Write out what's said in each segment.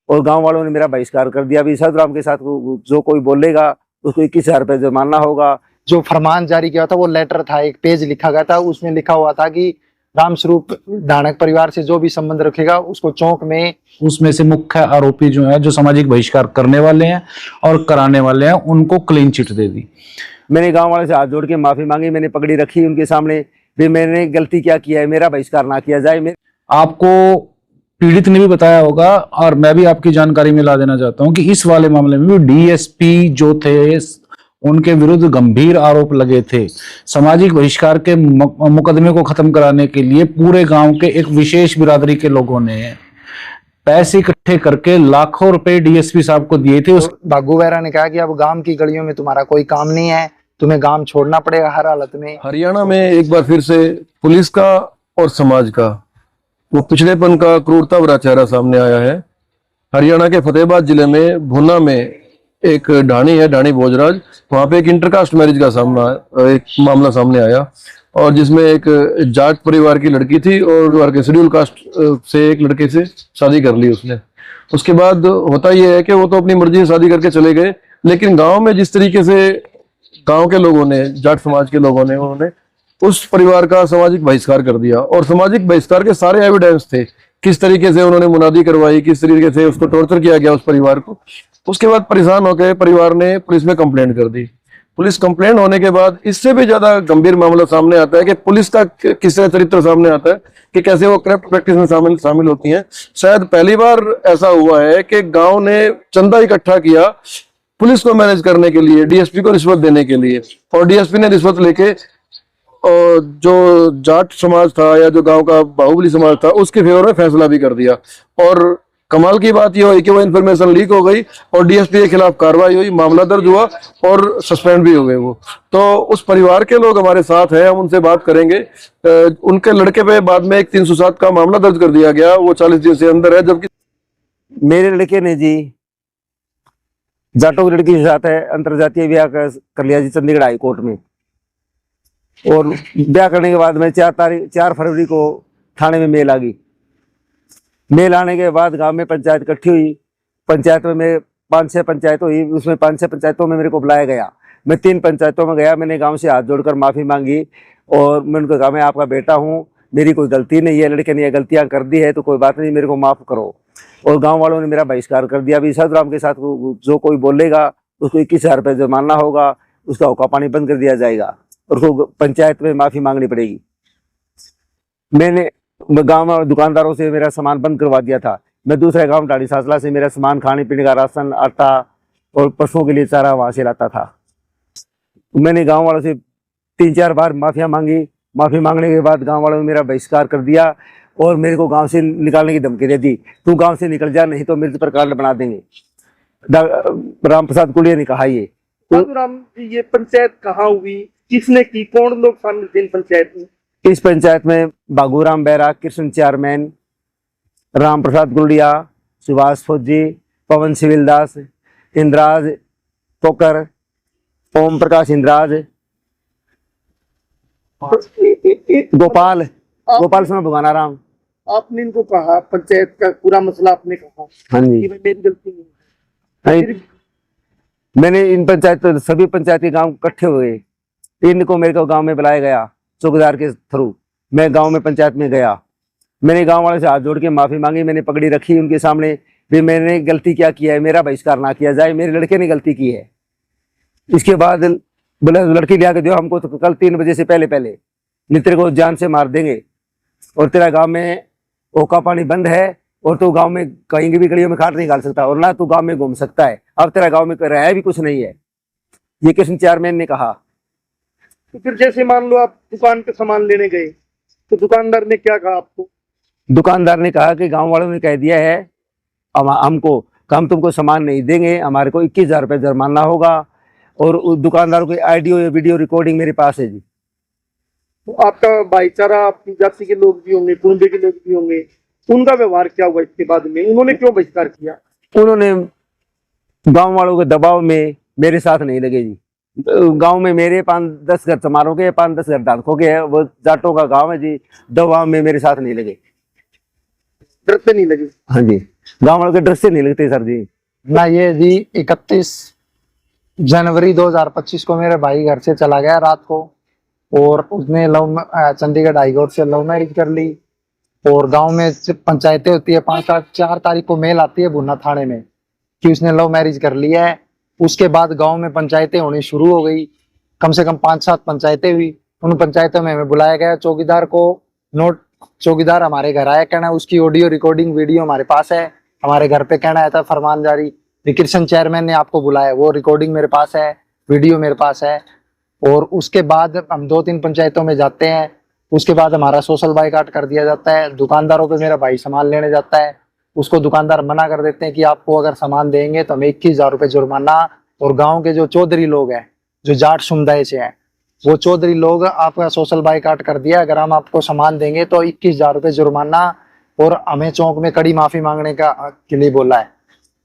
और गांव वालों ने मेरा बहिष्कार कर दिया। अभी साधुराम के साथ जो कोई बोलेगा उसको 21,000 रुपये जुर्माना होगा। जो फरमान जारी किया था वो लेटर था, एक पेज लिखा गया था, उसमें लिखा हुआ था कि रामस्वरूप ढाणक परिवार से जो भी संबंध रखेगा उसको चौक में। उसमें से मुख्य आरोपी जो है, जो सामाजिक बहिष्कार करने वाले हैं और कराने वाले हैं, उनको क्लीन चिट दे दी। मैंने गांव वाले से हाथ जोड़ के माफी मांगी, मैंने पगड़ी रखी उनके सामने भी मैंने गलती क्या किया है, मेरा बहिष्कार ना किया जाए। आपको पीड़ित ने भी बताया होगा और मैं भी आपकी जानकारी में ला देना चाहता हूं कि इस वाले मामले में भी डीएसपी जो थे उनके विरुद्ध गंभीर आरोप लगे थे। सामाजिक बहिष्कार के मुकदमे को खत्म कराने के लिए पूरे गांव के एक विशेष बिरादरी के लोगों ने पैसे इकट्ठे करके लाखों रुपए डीएसपी साहब को दिए थे। भागू बेरा ने कहा कि अब गांव की गलियों में तुम्हारा कोई काम नहीं है, तुम्हें गांव छोड़ना पड़ेगा हर हालत में। हरियाणा में एक बार फिर से पुलिस का और समाज का वो पिछड़ेपन का क्रूरता भरा चेहरा सामने आया है। हरियाणा के फतेहाबाद जिले में भुना में एक ढाणी है, ढाणी भोजराज, वहां पे एक इंटरकास्ट मैरिज का एक मामला सामने आया और जिसमें एक जाट परिवार की लड़की थी और शेड्यूल कास्ट से एक लड़के से शादी कर ली उसने। उसके बाद होता यह है कि वो तो अपनी मर्जी से शादी करके चले गए, लेकिन गांव में जिस तरीके से गांव के लोगों ने, जाट समाज के लोगों ने, उन्होंने उस परिवार का सामाजिक बहिष्कार कर दिया और सामाजिक बहिष्कार के सारे एविडेंस थे, किस तरीके से उन्होंने मुनादी करवाई, किस तरीके से उसको टॉर्चर किया गया उस परिवार को। उसके बाद परेशान होकर परिवार ने पुलिस में कंप्लेंट कर दी। पुलिस कंप्लेंट होने के बाद इससे भी ज्यादा गंभीर मामला सामने आता है कि पुलिस का किस तरह चरित्र सामने आता है कि कैसे वो करप्ट प्रैक्टिस में शामिल होती हैं। शायद पहली बार ऐसा हुआ है कि गांव ने चंदा इकट्ठा किया पुलिस को मैनेज करने के लिए, डीएसपी को रिश्वत देने के लिए, और डीएसपी ने रिश्वत लेके और जो जाट समाज था या जो गांव का बाहुबली समाज था उसके फेवर में फैसला भी कर दिया। और कमाल की बात यह हुई कि वो इन्फॉर्मेशन लीक हो गई और डीएसपी के खिलाफ कार्रवाई हुई, मामला दर्ज हुआ और सस्पेंड भी हो गए वो। तो उस परिवार के लोग हमारे साथ हैं, हम उनसे बात करेंगे। उनके लड़के पे बाद में एक 307 का मामला दर्ज कर दिया गया, वो 40 दिन से अंदर है। जबकि मेरे लड़के ने जी जाटों की लड़की के साथ है अंतरजातीय ब्याह कर लिया जी चंडीगढ़ हाई कोर्ट में। और ब्याह करने के बाद में 4 फरवरी को थाने में मेल आ गई। मेल आने के बाद गांव में पंचायत इकट्ठी हुई। पंचायत में मेरे 5-6 पंचायत हुई, उसमें 5-6 पंचायतों में मेरे को बुलाया गया। मैं 3 पंचायतों में गया, मैंने गांव से हाथ जोड़कर माफ़ी मांगी और मैं उनको कहा मैं आपका बेटा हूँ, मेरी कोई गलती नहीं है, लड़के ने ये गलतियाँ कर दी है तो कोई बात नहीं, मेरे को माफ़ करो। और गांव वालों ने मेरा बहिष्कार कर दिया। अभी साधुराम के साथ जो कोई बोलेगा उसको 21,000 रुपये जुर्माना होगा, उसका हुक्का पानी बंद कर दिया जाएगा और उसको पंचायत में माफ़ी मांगनी पड़ेगी। मैंने गांव में दुकानदारों से मेरा सामान बंद करवा दिया था। मैं दूसरे गांव ढाणी सासला से मेरा सामान, खाने पीने का राशन, आटा और पशुओं के लिए चारा वहां से लाता था। मैंने गांव वालों से 3-4 बार माफिया मांगी। माफी मांगने के बाद गांव वालों ने मेरा बहिष्कार कर दिया और मेरे को गांव से निकालने की धमकी दे दी, तू गांव से निकल जा नहीं तो मृत्यु पर कार्ड बना देंगे। राम प्रसाद कुलिया ने कहा ये। राम जी, ये पंचायत कहाँ हुई, किसने की, कौन लोग शामिल थे इन पंचायत में? इस पंचायत में बागूराम बेरा, कृष्ण चेयरमैन, राम प्रसाद गुलिया, सुभाष फौजी, पवन सिविलदास, इंद्राज पोकर, ओम प्रकाश इंद्राज, गोपाल सिंह भुगाना राम। आपने इनको कहा, पंचायत का पूरा मसला आपने कहा? हाँ जी, मेरी गलती नहीं है। मैंने इन पंचायत सभी पंचायती गांव इकट्ठे हुए, इनको मेरे को गांव में बुलाया गया चौकीदार के थ्रू। मैं गांव में पंचायत में गया, मैंने गांव वाले से हाथ जोड़ के माफी मांगी, मैंने पगड़ी रखी उनके सामने भी मैंने गलती क्या किया है, मेरा बहिष्कार ना किया जाए, मेरे लड़के ने गलती की है। इसके बाद बोला लड़की लिया के दो हमको, तो कल 3 बजे से पहले नहीं तेरे को जान से मार देंगे और तेरा गांव में ओका पानी बंद है और तू गांव में कहीं भी गलियों में खाट नहीं डाल सकता और ना तू गांव में घूम सकता है, अब तेरा गांव में रहा भी कुछ नहीं है, ये कृष्ण चेयरमैन ने कहा। तो फिर जैसे मान लो आप दुकान पे सामान लेने गए तो दुकानदार ने क्या कहा आपको? दुकानदार ने कहा कि गांव वालों ने कह दिया है हमको हम तुमको सामान नहीं देंगे, हमारे को 21,000 रुपये जुर्माना होगा। और उस दुकानदार की ऑडियो या वीडियो रिकॉर्डिंग मेरे पास है जी। तो आपका भाईचारा, आपकी जाति के लोग भी होंगे, कुंबे के लोग भी होंगे, उनका व्यवहार क्या हुआ इसके बाद में? उन्होंने क्यों बहिष्कार किया? उन्होंने गांव वालों के दबाव में मेरे साथ नहीं लगे जी। गांव में मेरे 5-10 घर चमारों के, 5-10 घर दादकों के है, वो जाटों का गांव है जी। दबाव में मेरे साथ नहीं लगे, डरते नहीं लगे? हाँ जी। गाँव वालों के डर से नहीं लगते सर जी। ना ये जी 31 जनवरी 2025 को मेरे भाई घर से चला गया रात को, और उसने चंडीगढ़ हाई कोर्ट से लव मैरिज कर ली। और गांव में पंचायतें होती है, 4 तारीख को मेल आती है भुना थाने में कि उसने लव मैरिज कर लिया है। उसके बाद गांव में पंचायतें होनी शुरू हो गई, कम से कम 5-7 पंचायतें हुई। उन पंचायतों में हमें बुलाया गया, चौकीदार को नोट, चौकीदार हमारे घर आया, कहना उसकी ऑडियो रिकॉर्डिंग वीडियो हमारे पास है, हमारे घर पे कहना आया था फरमान जारी, कृष्ण चेयरमैन ने आपको बुलाया, वो रिकॉर्डिंग मेरे पास है, वीडियो मेरे पास है। और उसके बाद हम 2-3 पंचायतों में जाते हैं, उसके बाद हमारा सोशल बाइकाट कर दिया जाता है। दुकानदारों पे मेरा भाई सामान लेने जाता है, उसको दुकानदार मना कर देते हैं कि आपको अगर सामान देंगे तो हमें 21,000 रुपये जुर्माना। और गांव के जो चौधरी लोग हैं, जो जाट समुदाय से हैं, वो चौधरी लोग आपका सोशल बाइकाट कर दिया, अगर हम आपको सामान देंगे तो 21,000 रुपये जुर्माना, और हमें चौक में कड़ी माफी मांगने का के लिए बोला है।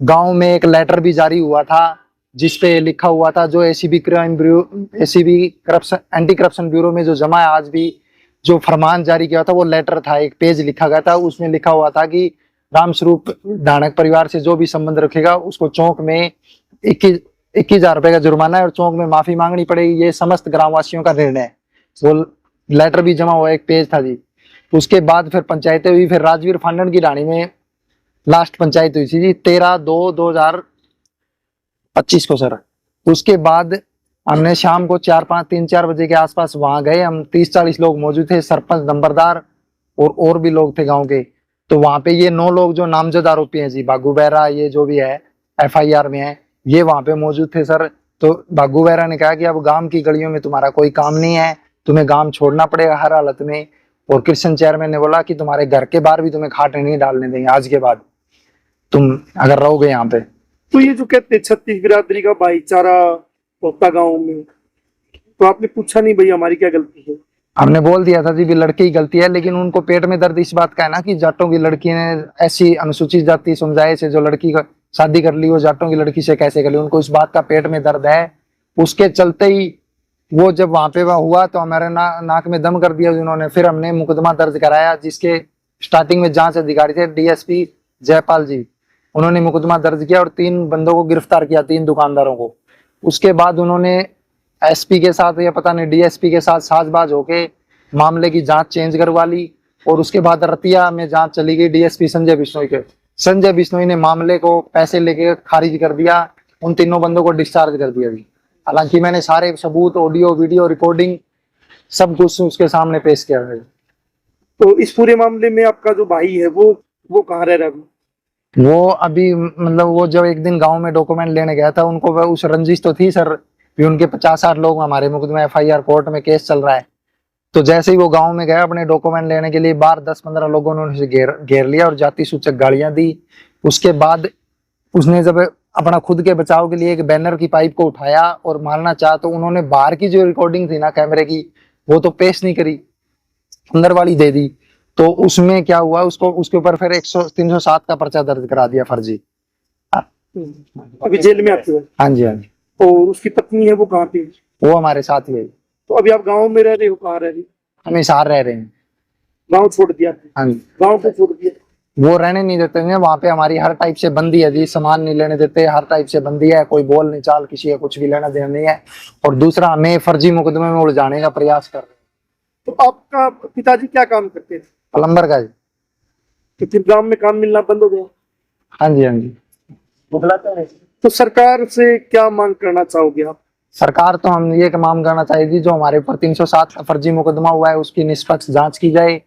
गांव में एक लेटर भी जारी हुआ था जिसपे लिखा हुआ था, जो ACB crime bureau, ACB corruption, anti corruption bureau में जो जमा है आज भी, जो फरमान जारी किया था वो लेटर था, एक पेज लिखा गया था, उसमें लिखा हुआ था कि रामस्वरूप डाणक परिवार से जो भी संबंध रखेगा उसको चौक में 21,000 रुपए का जुर्माना है और चौक में माफी मांगनी पड़ेगी। ये समस्त ग्रामवासियों का निर्णय है। वो लेटर भी जमा हुआ एक पेज था जी। उसके बाद फिर पंचायतें हुई, फिर राजवीर फांडन की ढाणी में लास्ट पंचायत हुई थी जी 13/2/2025 को सर। उसके बाद हमने शाम को 3-4 बजे के आसपास वहां गए, हम 30-40 लोग मौजूद थे, सरपंच, नंबरदार और भी लोग थे गांव के। तो वहां पे ये 9 लोग जो नामजद आरोपी हैं जी, बागू बेहरा, ये जो भी है FIR में है, ये वहां पे मौजूद थे सर। तो बागू बेहरा ने कहा कि अब गांव की गलियों में तुम्हारा कोई काम नहीं है, तुम्हें गांव छोड़ना पड़ेगा हर हालत में। और कृष्ण चेयरमैन ने बोला कि तुम्हारे घर के बाहर भी तुम्हें खाट नहीं डालने देंगे आज के बाद, तुम अगर रहोगे यहाँ पे। तो ये जो कहते हैं 36 बिरादरी का भाईचारा होता गाँव में, तो आपने पूछा नहीं भाई हमारी क्या गलती है? हमने बोल दिया था जी भी लड़की की गलती है, लेकिन उनको पेट में दर्द इस बात का है ना कि जाटों की लड़की ने ऐसी अनुसूचित जाति समुदाय से जो लड़की का शादी कर ली, वो जाटों की लड़की से कैसे कर ली, उनको इस बात का पेट में दर्द है। उसके चलते ही वो जब वहां पे हुआ तो हमारे नाक में दम कर दिया उन्होंने। फिर हमने मुकदमा दर्ज कराया, जिसके स्टार्टिंग में जांच अधिकारी थे DSP जयपाल जी, उन्होंने मुकदमा दर्ज किया और 3 बंदों को गिरफ्तार किया, 3 दुकानदारों को। उसके बाद उन्होंने SP के साथ या पता नहीं DSP के साथ साजबाज होके मामले की जांच चेंज करवा ली। और उसके बाद रतिया में जांच चली गई DSP संजय बिश्नोई के। संजय बिश्नोई ने मामले को पैसे लेके खारिज कर दिया, उन 3 बंदों को डिस्चार्ज कर दिया जी। हालांकि मैंने सारे सबूत, ऑडियो, वीडियो रिकॉर्डिंग सब कुछ उसके सामने पेश किया है। तो इस पूरे मामले में आपका जो भाई है वो कहाँ रह रहा है? वो अभी मतलब वो जब एक दिन गांव में डॉक्यूमेंट लेने गया था, उनको उस रंजिश तो थी सर भी उनके 50-60 लोग हमारे मुकदमे FIR कोर्ट में केस चल रहा है। तो जैसे ही वो गांव में गया अपने डॉक्यूमेंट लेने के लिए, बाहर 10-15 लोगों ने उसे घेर लिया और जाति सूचक गालियां दी। उसके बाद उसने जब अपना खुद के बचाव के लिए एक बैनर की पाइप को उठाया और मारना चाहा, तो उन्होंने बाहर की जो रिकॉर्डिंग थी ना कैमरे की, वो तो पेश नहीं करी, अंदर वाली दे दी। तो उसमें क्या हुआ, उसके ऊपर फिर 307 का पर्चा दर्ज करा दिया फर्जी। अभी जेल में आपके? हाँ जी, हाँ जी। और उसकी पत्नी है वो कहाँ पे? वो हमारे साथ ही है। तो अभी आप गाँव में रह रहे हो, कहाँ रह रहे हो? हम हिसार रह रहे हैं। गाँव छोड़ दिया? हाँ जी। गाँव को छोड़ दिया? वो रहने नहीं देते हैं वहाँ पे, हमारी हर टाइप से बंदी है जी, सामान नहीं लेने देते, हर टाइप से बंदी है, कोई बोल नहीं चाल किसी का कुछ भी लेना देना नहीं है। और दूसरा, हमें फर्जी मुकदमे में उलझाने का प्रयास कर रहे हैं। तो आपका पिताजी क्या काम करते थे? प्लम्बर का जी। तो फिर गांव में काम मिलना बंद हो गया? हाँ जी, हाँ जी। तो सरकार से क्या मांग करना चाहोगे आप? सरकार तो हम ये मांग करना चाहिए जो हमारे ऊपर 307 का फर्जी मुकदमा हुआ है उसकी निष्पक्ष जांच की जाए।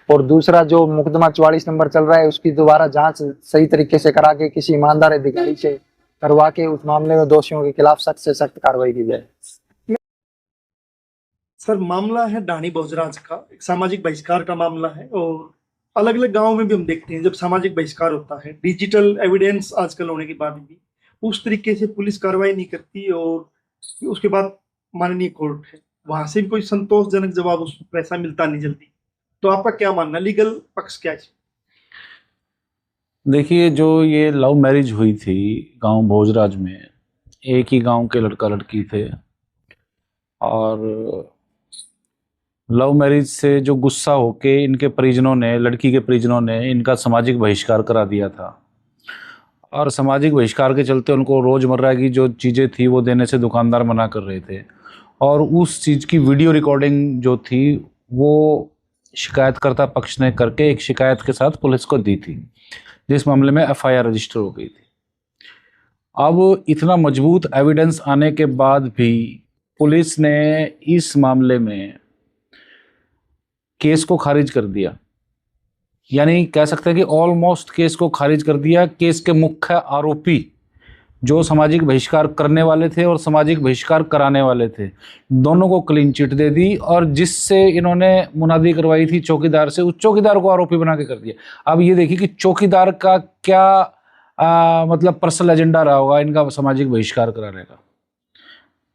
और दूसरा, जो मुकदमा 44 नंबर चल रहा है उसकी दोबारा जांच सही तरीके से करा के किसी ईमानदार अधिकारी से करवा के उस मामले में दोषियों के खिलाफ सख्त से सख्त कार्रवाई की जाए। सर, मामला है ढाणी भोजराज का, एक सामाजिक बहिष्कार का मामला है। और अलग अलग गांव में भी हम देखते हैं जब सामाजिक बहिष्कार होता है, डिजिटल एविडेंस आजकल होने के बाद भी उस तरीके से पुलिस कार्रवाई नहीं करती, और उसके बाद माननीय कोर्ट है, वहां से भी कोई संतोषजनक जवाब उसको ऐसा मिलता नहीं जल्दी। तो आपका क्या मानना, लीगल पक्ष क्या है? देखिए, जो ये लव मैरिज हुई थी गांव भोजराज में, एक ही गांव के लड़का लड़की थे, और लव मैरिज से जो गुस्सा होके इनके परिजनों ने, लड़की के परिजनों ने इनका सामाजिक बहिष्कार करा दिया था। और सामाजिक बहिष्कार के चलते उनको रोज़मर्रा की जो चीज़ें थी वो देने से दुकानदार मना कर रहे थे, और उस चीज़ की वीडियो रिकॉर्डिंग जो थी वो शिकायतकर्ता पक्ष ने करके एक शिकायत के साथ पुलिस को दी थी, जिस मामले में एफआईआर रजिस्टर हो गई थी। अब इतना मजबूत एविडेंस आने के बाद भी पुलिस ने इस मामले में केस को खारिज कर दिया, यानी कह सकते हैं कि ऑलमोस्ट केस को खारिज कर दिया। केस के मुख्य आरोपी जो सामाजिक बहिष्कार करने वाले थे और सामाजिक बहिष्कार कराने वाले थे, दोनों को क्लीन चिट दे दी, और जिससे इन्होंने मुनादी करवाई थी चौकीदार से, उस चौकीदार को आरोपी बना के कर दिया। अब ये देखिए कि चौकीदार का क्या मतलब पर्सनल एजेंडा रहा होगा इनका सामाजिक बहिष्कार कराने का।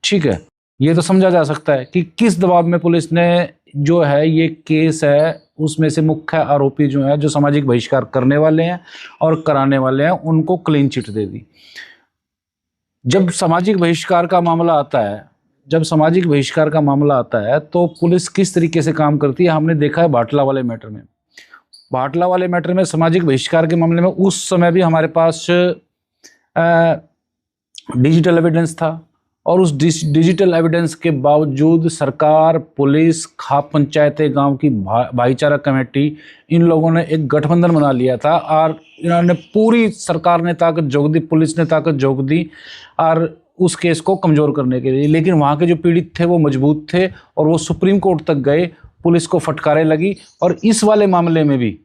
ठीक है, ये तो समझा जा सकता है कि किस दबाव में पुलिस ने जो है ये केस है उसमें से मुख्य आरोपी जो है, जो सामाजिक बहिष्कार करने वाले हैं और कराने वाले हैं, उनको क्लीन चिट दे दी। जब सामाजिक बहिष्कार का मामला आता है तो पुलिस किस तरीके से काम करती है हमने देखा है बाटला वाले मैटर में। बाटला वाले मैटर में सामाजिक बहिष्कार के मामले में उस समय भी हमारे पास डिजिटल एविडेंस था, और उस डिजिटल एविडेंस के बावजूद सरकार, पुलिस, खाप पंचायतें, गांव की भाईचारा कमेटी, इन लोगों ने एक गठबंधन बना लिया था, और इन्होंने पूरी सरकार ने ताकत झोंक दी, पुलिस ने ताकत झोंक दी और उस केस को कमज़ोर करने के लिए। लेकिन वहाँ के जो पीड़ित थे वो मजबूत थे और वो सुप्रीम कोर्ट तक गए, पुलिस को फटकारें लगी। और इस वाले मामले में भी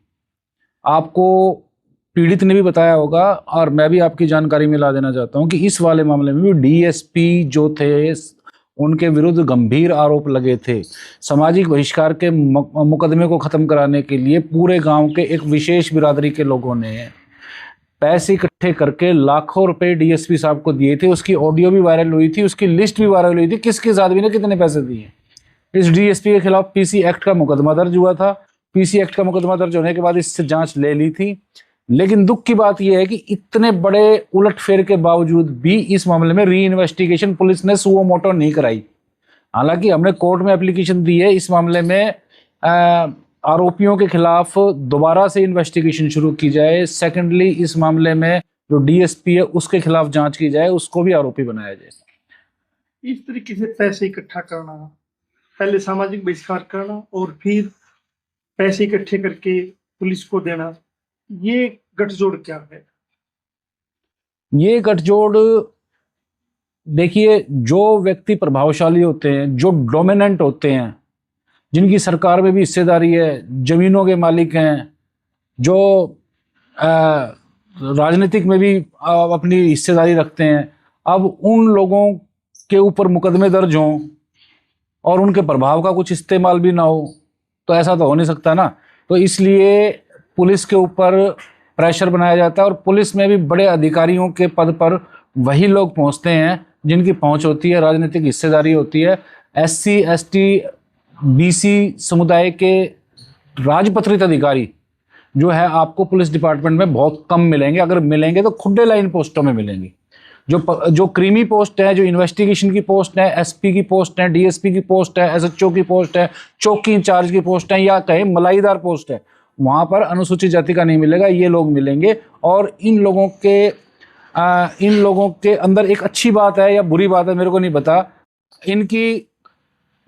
आपको पीड़ित ने भी बताया होगा, और मैं भी आपकी जानकारी में ला देना चाहता हूं कि इस वाले मामले में भी डीएसपी जो थे उनके विरुद्ध गंभीर आरोप लगे थे। सामाजिक बहिष्कार के मुकदमे को ख़त्म कराने के लिए पूरे गांव के एक विशेष बिरादरी के लोगों ने पैसे इकट्ठे करके लाखों रुपए डीएसपी साहब को दिए थे। उसकी ऑडियो भी वायरल हुई थी, उसकी लिस्ट भी वायरल हुई थी, किसके आदमी ने कितने पैसे दिए। इस डीएसपी के खिलाफ पीसी एक्ट का मुकदमा दर्ज हुआ था। पीसी एक्ट का मुकदमा दर्ज होने के बाद इससे जांच ले ली थी, लेकिन दुख की बात यह है कि इतने बड़े उलटफेर के बावजूद भी इस मामले में री इन्वेस्टिगेशन पुलिस ने सुओ मोटो नहीं कराई। हालांकि हमने कोर्ट में एप्लीकेशन दी है इस मामले में आरोपियों के खिलाफ दोबारा से इन्वेस्टिगेशन शुरू की जाए। सेकेंडली, इस मामले में जो डीएसपी है उसके खिलाफ जांच की जाए, उसको भी आरोपी बनाया जाए। इस तरीके से पैसे इकट्ठा करना, पहले सामाजिक बहिष्कार करना और फिर पैसे इकट्ठे करके पुलिस को देना, ये गठजोड़ क्या है? ये गठजोड़ देखिए, जो व्यक्ति प्रभावशाली होते हैं, जो डोमिनेंट होते हैं, जिनकी सरकार में भी हिस्सेदारी है, जमीनों के मालिक हैं, जो राजनीतिक में भी अपनी हिस्सेदारी रखते हैं, अब उन लोगों के ऊपर मुकदमे दर्ज हों और उनके प्रभाव का कुछ इस्तेमाल भी ना हो, तो ऐसा तो हो नहीं सकता ना। तो इसलिए पुलिस के ऊपर प्रेशर बनाया जाता है, और पुलिस में भी बड़े अधिकारियों के पद पर वही लोग पहुंचते हैं जिनकी पहुंच होती है, राजनीतिक हिस्सेदारी होती है। एससी, एसटी, बीसी समुदाय के राजपत्रित अधिकारी जो है आपको पुलिस डिपार्टमेंट में बहुत कम मिलेंगे। अगर मिलेंगे तो खुड्डे लाइन पोस्टों में मिलेंगी। जो क्रीमी पोस्ट है, जो इन्वेस्टिगेशन की पोस्ट है, एसपी की पोस्ट है, डीएसपी की पोस्ट है, एसएचओ की पोस्ट है, चौकी इंचार्ज की पोस्ट है, या कहें मलाईदार पोस्ट है, वहाँ पर अनुसूचित जाति का नहीं मिलेगा, ये लोग मिलेंगे। और इन लोगों के अंदर एक अच्छी बात है या बुरी बात है मेरे को नहीं पता, इनकी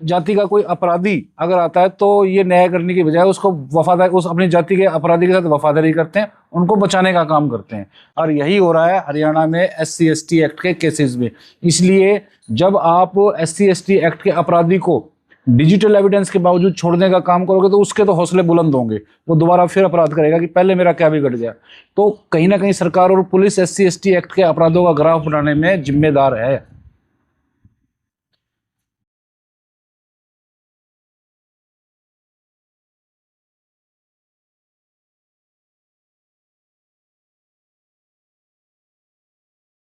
जाति का कोई अपराधी अगर आता है तो ये न्याय करने की बजाय उसको उस अपनी जाति के अपराधी के साथ वफादारी करते हैं, उनको बचाने का काम करते हैं। और यही हो रहा है हरियाणा में एससी एसटी एक्ट के केसेस में। इसलिए जब आप एससी एसटी एक्ट के अपराधी को डिजिटल एविडेंस के बावजूद छोड़ने का काम करोगे तो उसके तो हौसले बुलंद होंगे, वो दोबारा फिर अपराध करेगा कि पहले मेरा क्या बिगड़ गया। तो कहीं ना कहीं सरकार और पुलिस एससी एसटी एक्ट के अपराधों का ग्राफ बनाने में जिम्मेदार है।